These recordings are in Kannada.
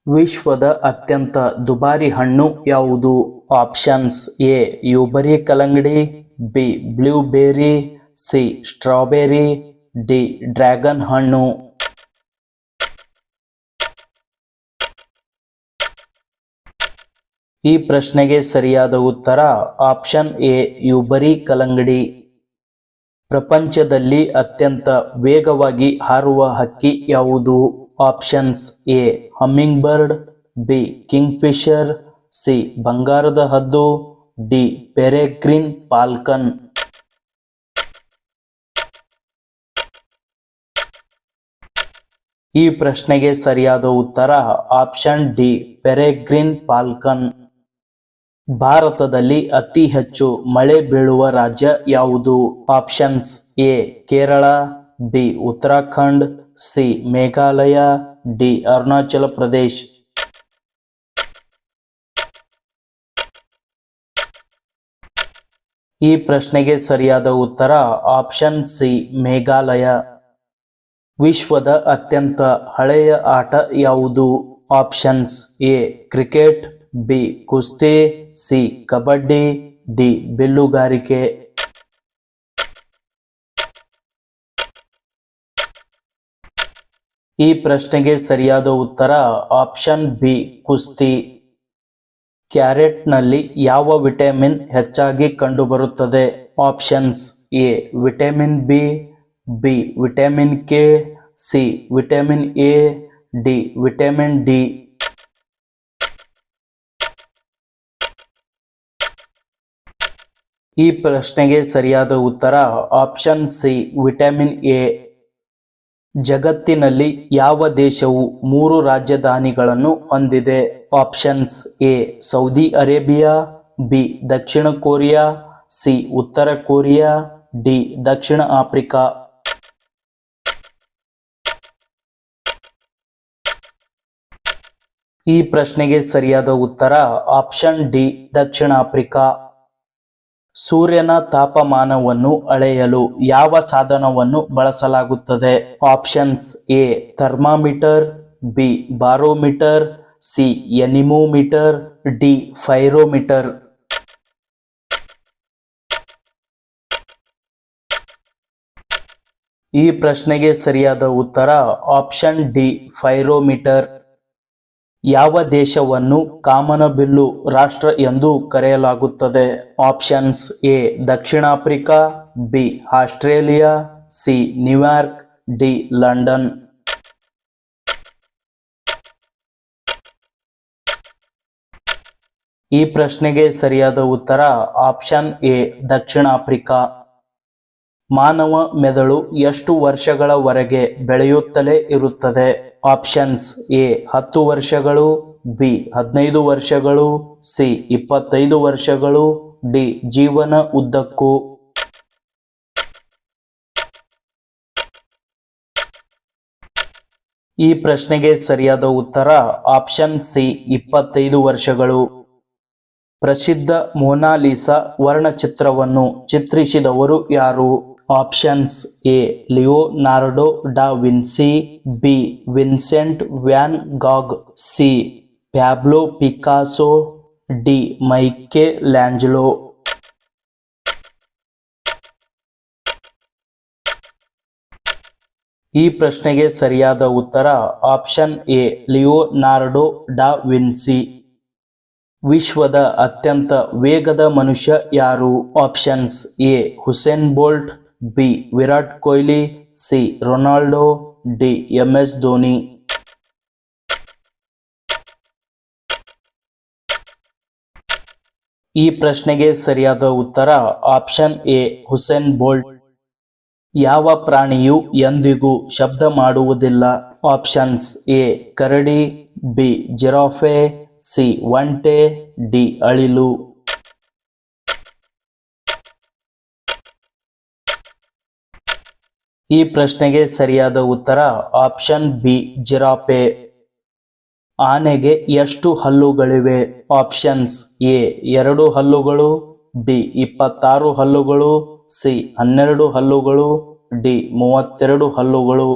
ವಿಶ್ವದ ಅತ್ಯಂತ ದುಬಾರಿ ಹಣ್ಣು ಯಾವುದು? ಆಪ್ಷನ್ಸ್: ಎ ಯೂಬರಿ ಕಲ್ಲಂಗಡಿ, B blueberry, C strawberry, D dragon ಹಣ್ಣು. ಈ ಪ್ರಶ್ನೆಗೆ ಸರಿಯಾದ ಉತ್ತರ ಆಪ್ಷನ್ ಎ ಯೂಬರಿ ಕಲ್ಲಂಗಡಿ. ಪ್ರಪಂಚದಲ್ಲಿ ಅತ್ಯಂತ ವೇಗವಾಗಿ ಹಾರುವ ಹಕ್ಕಿ ಯಾವುದು? Options: A humming bird, B Kingfisher, C ಬಂಗಾರದ ಹದ್ದು, ಡಿ ಪೆರೆಗ್ರಿನ್ ಫಾಲ್ಕನ್. ಈ ಪ್ರಶ್ನೆಗೆ ಸರಿಯಾದ ಉತ್ತರ ಆಪ್ಷನ್ ಡಿ ಪೆರೆಗ್ರಿನ್ ಫಾಲ್ಕನ್. ಭಾರತದಲ್ಲಿ ಅತಿ ಹೆಚ್ಚು ಮಳೆ ಬೀಳುವ ರಾಜ್ಯ ಯಾವುದು? Options: A Kerala, B Uttarakhand, C Meghalaya, D Arunachal Pradesh. ಈ ಪ್ರಶ್ನೆಗೆ ಸರಿಯಾದ ಉತ್ತರ ಆಪ್ಷನ್ ಸಿ ಮೇಘಾಲಯ. ವಿಶ್ವದ ಅತ್ಯಂತ ಹಳೆಯ ಆಟ ಯಾವುದು? ಆಪ್ಷನ್ಸ್: ಎ ಕ್ರಿಕೆಟ್, ಬಿ ಕುಸ್ತಿ, ಸಿ ಕಬಡ್ಡಿ, ಡಿ ಬಿಲ್ಲುಗಾರಿಕೆ. ಈ ಪ್ರಶ್ನೆಗೆ ಸರಿಯಾದ ಉತ್ತರ ಆಪ್ಷನ್ ಬಿ ಕುಸ್ತಿ. ಕ್ಯಾರೆಟ್ನಲ್ಲಿ ಯಾವ ವಿಟಮಿನ್ ಹೆಚ್ಚಾಗಿ ಕಂಡುಬರುತ್ತದೆ? Options: A vitamin B, B vitamin K, C vitamin A, D vitamin D. ಈ ಪ್ರಶ್ನೆಗೆ ಸರಿಯಾದ ಉತ್ತರ ಆಪ್ಷನ್ ಸಿ ವಿಟಮಿನ್ ಎ. ಜಗತ್ತಿನಲ್ಲಿ ಯಾವ ದೇಶವು 3 ರಾಜಧಾನಿಗಳನ್ನು ಹೊಂದಿದೆ? Options: A Saudi Arabia, B Dakshina Korea, C ಉತ್ತರ ಕೊರಿಯಾ, ಡಿ ದಕ್ಷಿಣ ಆಫ್ರಿಕಾ. ಈ ಪ್ರಶ್ನೆಗೆ ಸರಿಯಾದ ಉತ್ತರ ಆಪ್ಷನ್ ಡಿ ದಕ್ಷಿಣ ಆಫ್ರಿಕಾ. ಸೂರ್ಯನ ತಾಪಮಾನವನ್ನು ಅಳೆಯಲು ಯಾವ ಸಾಧನವನ್ನು ಬಳಸಲಾಗುತ್ತದೆ? Options: A thermometer, B barometer, C anemometer, D pyrometer. ಈ ಪ್ರಶ್ನೆಗೆ ಸರಿಯಾದ ಉತ್ತರ ಆಪ್ಷನ್ ಡಿ ಪೈರೋಮೀಟರ್. ಯಾವ ದೇಶವನ್ನು ಕಾಮನಬಿಲ್ಲು ರಾಷ್ಟ್ರ ಎಂದು ಕರೆಯಲಾಗುತ್ತದೆ? Options: A Dakshina Africa, B Australia, C New York, D London. ಈ ಪ್ರಶ್ನೆಗೆ ಸರಿಯಾದ ಉತ್ತರ ಆಪ್ಷನ್ ಎ ದಕ್ಷಿಣ ಆಫ್ರಿಕಾ. ಮಾನವ ಮೆದುಳು ಎಷ್ಟು ವರ್ಷಗಳವರೆಗೆ ಬೆಳೆಯುತ್ತಲೇ ಇರುತ್ತದೆ? ಆಪ್ಷನ್ಸ್: ಎ 10 ವರ್ಷಗಳು, ಬಿ 15 ವರ್ಷಗಳು, ಸಿ 25 ವರ್ಷಗಳು, ಡಿ ಜೀವನ ಉದ್ದಕ್ಕೂ. ಈ ಪ್ರಶ್ನೆಗೆ ಸರಿಯಾದ ಉತ್ತರ ಆಪ್ಷನ್ ಸಿ 25 ವರ್ಷಗಳು. ಪ್ರಸಿದ್ಧ ಮೊನಾಲಿಸಾ ವರ್ಣಚಿತ್ರವನ್ನು ಚಿತ್ರಿಸಿದವರು ಯಾರು? Options: A Leonardo da Vinci, B Vincent van Gogh, C Pablo Picasso, D Michelangelo. ಈ ಪ್ರಶ್ನೆಗೆ ಸರಿಯಾದ ಉತ್ತರ option A Leonardo da Vinci. ವಿಶ್ವದ ಅತ್ಯಂತ ವೇಗದ ಮನುಷ್ಯ ಯಾರು? Options: A Usain Bolt, B Virat Kohli, C Ronaldo, D MS Dhoni. ಈ ಪ್ರಶ್ನೆಗೆ ಸರಿಯಾದ ಉತ್ತರ ಆಪ್ಷನ್ ಎ ಹುಸೇನ್ ಬೋಲ್ಟ್. ಯಾವ ಪ್ರಾಣಿಯು ಎಂದಿಗೂ ಶಬ್ದ ಮಾಡುವುದಿಲ್ಲ? Options: A Karadi, B giraffe, C ಒಂಟೆ, ಡಿ ಅಳಿಲು. ಈ ಪ್ರಶ್ನೆಗೆ ಸರಿಯಾದ ಉತ್ತರ ಆಪ್ಷನ್ ಬಿ ಜಿರಾಫೆ. ಆನೆಗೆ ಎಷ್ಟು ಹಲ್ಲುಗಳಿವೆ? ಆಪ್ಷನ್ಸ್: ಎ 2 ಹಲ್ಲುಗಳು, ಬಿ 26 ಹಲ್ಲುಗಳು, ಸಿ 12 ಹಲ್ಲುಗಳು, ಡಿ 32 ಹಲ್ಲುಗಳು.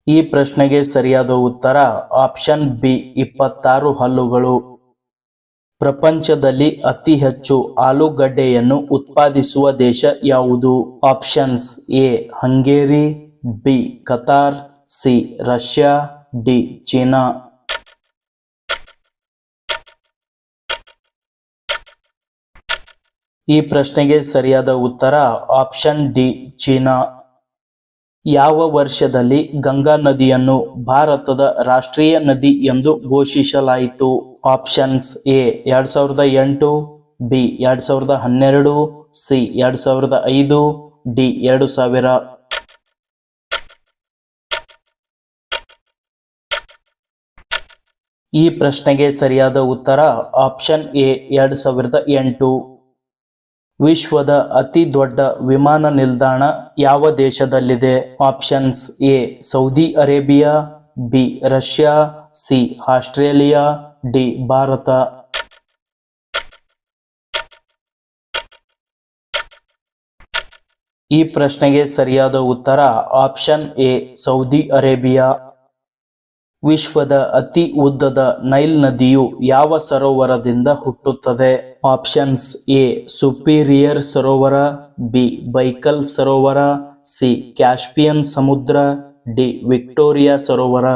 ಈ ಪ್ರಶ್ನೆಗೆ ಸರಿಯಾದ ಉತ್ತರ ಆಪ್ಷನ್ ಬಿ 26 ಹಲ್ಲುಗಳು. ಪ್ರಪಂಚದಲ್ಲಿ ಅತಿ ಹೆಚ್ಚು ಆಲೂಗಡ್ಡೆಯನ್ನು ಉತ್ಪಾದಿಸುವ ದೇಶ ಯಾವುದು? Options A Hungary, B Qatar, C Russia, D China. ಈ ಪ್ರಶ್ನೆಗೆ ಸರಿಯಾದ ಉತ್ತರ ಆಪ್ಷನ್ ಡಿ ಚೀನಾ. ಯಾವ ವರ್ಷದಲ್ಲಿ ಗಂಗಾ ನದಿಯನ್ನು ಭಾರತದ ರಾಷ್ಟ್ರೀಯ ನದಿ ಎಂದು ಘೋಷಿಸಲಾಯಿತು? Options A 2008, B 2012, C 2005, D 2000. ಈ ಪ್ರಶ್ನೆಗೆ ಸರಿಯಾದ ಉತ್ತರ ಆಪ್ಷನ್ ಎ 2008. ವಿಶ್ವದ ಅತಿ ದೊಡ್ಡ ವಿಮಾನ ನಿಲ್ದಾಣ ಯಾವ ದೇಶದಲ್ಲಿದೆ? Options A Saudi Arabia, B Russia, C Australia, D Bharat. ಈ ಪ್ರಶ್ನೆಗೆ ಸರಿಯಾದ ಉತ್ತರ ಆಪ್ಷನ್ ಎ ಸೌದಿ ಅರೇಬಿಯಾ. ವಿಶ್ವದ ಅತಿ ಉದ್ದದ ನೈಲ್ ನದಿಯು ಯಾವ ಸರೋವರದಿಂದ ಹುಟ್ಟುತ್ತದೆ? ಆಪ್ಷನ್ಸ್ ಎ ಸುಪೀರಿಯರ್ ಸರೋವರ, ಬಿ ಬೈಕಲ್ ಸರೋವರ, ಸಿ ಕ್ಯಾಸ್ಪಿಯನ್ ಸಮುದ್ರ, ಡಿ ವಿಕ್ಟೋರಿಯಾ ಸರೋವರ.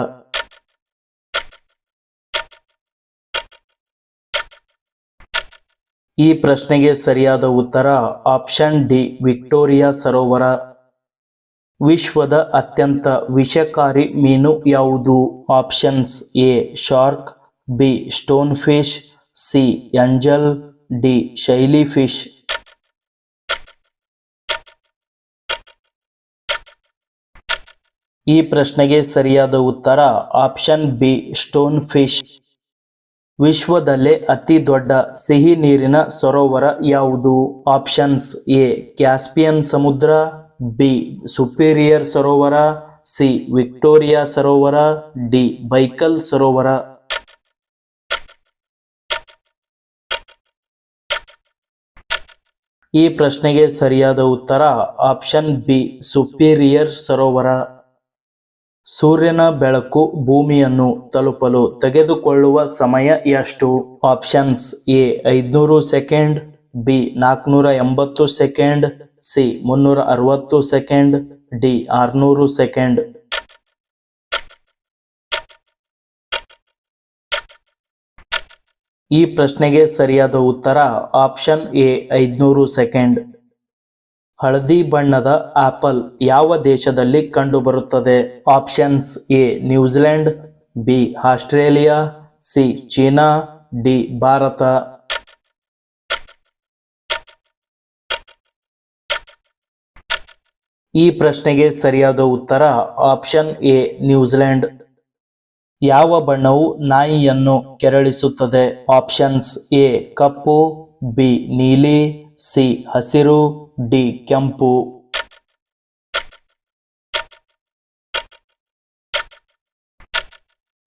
ಈ ಪ್ರಶ್ನೆಗೆ ಸರಿಯಾದ ಉತ್ತರ ಆಪ್ಷನ್ ಡಿ ವಿಕ್ಟೋರಿಯಾ ಸರೋವರ. ವಿಶ್ವದ ಅತ್ಯಂತ ವಿಷಕಾರಿ ಮೀನು ಯಾವುದು? Options A shark, B stone fish, C angel, D jelly fish. ಈ ಪ್ರಶ್ನೆಗೆ ಸರಿಯಾದ ಉತ್ತರ ಆಪ್ಷನ್ ಬಿ ಸ್ಟೋನ್ ಫಿಶ್. ವಿಶ್ವದಲ್ಲೇ ಅತಿ ದೊಡ್ಡ ಸಿಹಿ ನೀರಿನ ಸರೋವರ ಯಾವುದು? ಆಪ್ಷನ್ಸ್ ಎ ಕ್ಯಾಸ್ಪಿಯನ್ ಸಮುದ್ರ, ಬಿ ಸುಪೀರಿಯರ್ ಸರೋವರ, ಸಿ ವಿಕ್ಟೋರಿಯಾ ಸರೋವರ, ಡಿ ಬೈಕಲ್ ಸರೋವರ. ಈ ಪ್ರಶ್ನೆಗೆ ಸರಿಯಾದ ಉತ್ತರ ಆಪ್ಷನ್ ಬಿ ಸುಪೀರಿಯರ್ ಸರೋವರ. ಸೂರ್ಯನ ಬೆಳಕು ಭೂಮಿಯನ್ನು ತಲುಪಲು ತೆಗೆದುಕೊಳ್ಳುವ ಸಮಯ ಎಷ್ಟು? Options A 500 second, B 480 second, C 360 second, D 600 second. ಈ ಪ್ರಶ್ನೆಗೆ ಸರಿಯಾದ ಉತ್ತರ ಆಪ್ಷನ್ ಎ 500 ಸೆಕೆಂಡ್. ಹಳದಿ ಬಣ್ಣದ ಆಪಲ್ ಯಾವ ದೇಶದಲ್ಲಿ ಕಂಡುಬರುತ್ತದೆ? Options A New Zealand, B Australia, C China, D Bharat. ಈ ಪ್ರಶ್ನೆಗೆ ಸರಿಯಾದ ಉತ್ತರ ಆಪ್ಷನ್ ಎ ನ್ಯೂಜಿಲೆಂಡ್. ಯಾವ ಬಣ್ಣವು ನಾಯಿಯನ್ನು ಕೆರಳಿಸುತ್ತದೆ? ಆಪ್ಷನ್ಸ್ ಎ ಕಪ್ಪು, ಬಿ ನೀಲಿ, ಸಿ ಹಸಿರು, ಡಿ ಕೆಂಪು.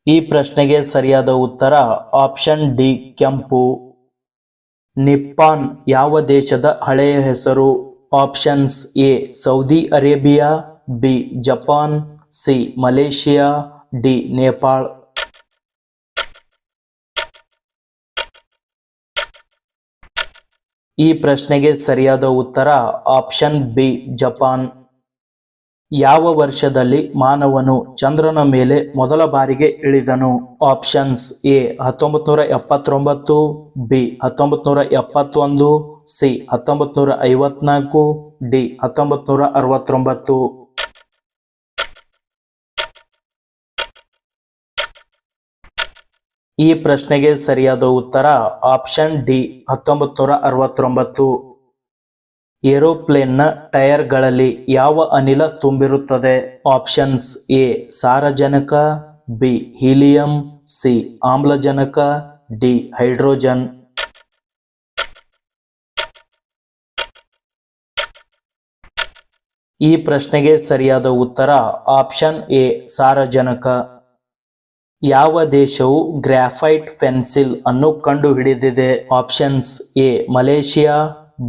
ಈ ಪ್ರಶ್ನೆಗೆ ಸರಿಯಾದ ಉತ್ತರ ಆಪ್ಷನ್ ಡಿ ಕೆಂಪು. ನಿಪ್ಪಾನ್ ಯಾವ ದೇಶದ ಹಳೆಯ ಹೆಸರು? Options A Saudi Arabia, B Japan, C Malaysia, D Nepal. ಈ ಪ್ರಶ್ನೆಗೆ ಸರಿಯಾದ ಉತ್ತರ ಆಪ್ಷನ್ ಬಿ ಜಪಾನ್. ಯಾವ ವರ್ಷದಲ್ಲಿ ಮಾನವನು ಚಂದ್ರನ ಮೇಲೆ ಮೊದಲ ಬಾರಿಗೆ ಇಳಿದನು? Options A 1979, B 1971, C 1954, D 1969. ಈ ಪ್ರಶ್ನೆಗೆ ಸರಿಯಾದ ಉತ್ತರ ಆಪ್ಷನ್ ಡಿ 1969. ಏರೋಪ್ಲೇನ್ನ ಟೈರ್ಗಳಲ್ಲಿ ಯಾವ ಅನಿಲ ತುಂಬಿರುತ್ತದೆ? ಆಪ್ಷನ್ಸ್ ಎ ಸಾರಜನಕ, ಬಿ ಹೀಲಿಯಂ, ಸಿ ಆಮ್ಲಜನಕ, ಡಿ ಹೈಡ್ರೋಜನ್. ಈ ಪ್ರಶ್ನೆಗೆ ಸರಿಯಾದ ಉತ್ತರ ಆಪ್ಷನ್ ಎ ಸಾರಜನಕ. ಯಾವ ದೇಶವು ಗ್ರಾಫೈಟ್ ಪೆನ್ಸಿಲ್ ಅನ್ನು ಕಂಡುಹಿಡಿದಿದೆ? Options A Malaysia,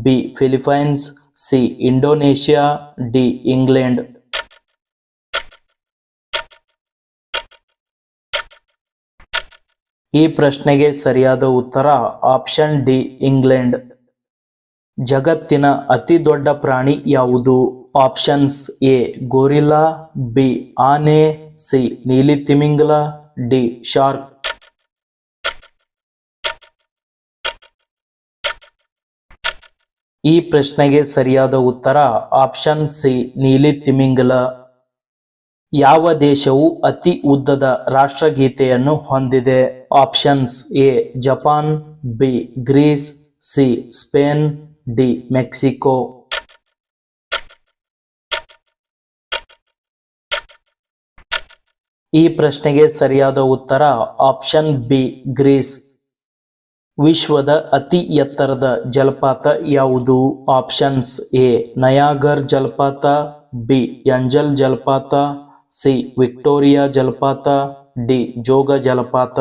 B Philippines, C Indonesia, D England. ಈ ಪ್ರಶ್ನೆಗೆ ಸರಿಯಾದ ಉತ್ತರ ಆಪ್ಷನ್ ಡಿ ಇಂಗ್ಲೆಂಡ್. ಜಗತ್ತಿನ ಅತಿ ದೊಡ್ಡ ಪ್ರಾಣಿ ಯಾವುದು? ಆಪ್ಷನ್ಸ್ ಎ ಗೋರಿಲ್ಲಾ, ಬಿ ಆನೆ, ಸಿ ನೀಲಿ ತಿಮಿಂಗಲ, ಡಿ ಶಾರ್ಕ್. ಈ ಪ್ರಶ್ನೆಗೆ ಸರಿಯಾದ ಉತ್ತರ ಆಪ್ಷನ್ ಸಿ ನೀಲಿ ತಿಮಿಂಗಲ. ಯಾವ ದೇಶವು ಅತಿ ಉದ್ದದ ರಾಷ್ಟ್ರಗೀತೆಯನ್ನು ಹೊಂದಿದೆ? Options A Japan, B Greece, C Spain, D Mexico. ಈ ಪ್ರಶ್ನೆಗೆ ಸರಿಯಾದ ಉತ್ತರ ಆಪ್ಷನ್ ಬಿ ಗ್ರೀಸ್. ವಿಶ್ವದ ಅತಿ ಎತ್ತರದ ಜಲಪಾತ ಯಾವುದು? ಆಪ್ಷನ್ಸ್ ಎ ನಯಾಗರ್ ಜಲಪಾತ, ಬಿ ಎಂಜಲ್ ಜಲಪಾತ, ಸಿ ವಿಕ್ಟೋರಿಯಾ ಜಲಪಾತ, ಡಿ ಜೋಗ ಜಲಪಾತ.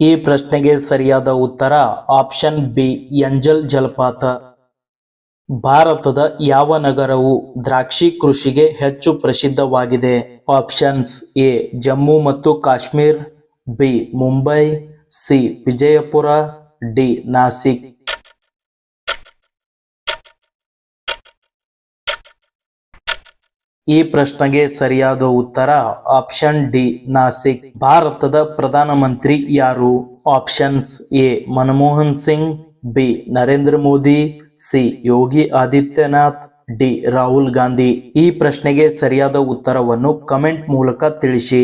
ಈ ಪ್ರಶ್ನೆಗೆ ಸರಿಯಾದ ಉತ್ತರ ಆಪ್ಷನ್ ಬಿ ಎಂಜಲ್ ಜಲಪಾತ. ಭಾರತದ ಯಾವ ನಗರವು ದ್ರಾಕ್ಷಿ ಕೃಷಿಗೆ ಹೆಚ್ಚು ಪ್ರಸಿದ್ಧವಾಗಿದೆ? ಆಪ್ಷನ್ಸ್ ಎ ಜಮ್ಮು ಮತ್ತು Kashmir, B Mumbai, C Vijayapura, D Nashik. ಈ ಪ್ರಶ್ನೆಗೆ ಸರಿಯಾದ ಉತ್ತರ ಆಪ್ಷನ್ ಡಿ ನಾಸಿಕ್. ಭಾರತದ ಪ್ರಧಾನಮಂತ್ರಿ ಯಾರು? Options A Manmohan Singh, B Narendra Modi, C Yogi Adityanath, D Rahul Gandhi. ಈ ಪ್ರಶ್ನೆಗೆ ಸರಿಯಾದ ಉತ್ತರವನ್ನು ಕಮೆಂಟ್ ಮೂಲಕ ತಿಳಿಸಿ.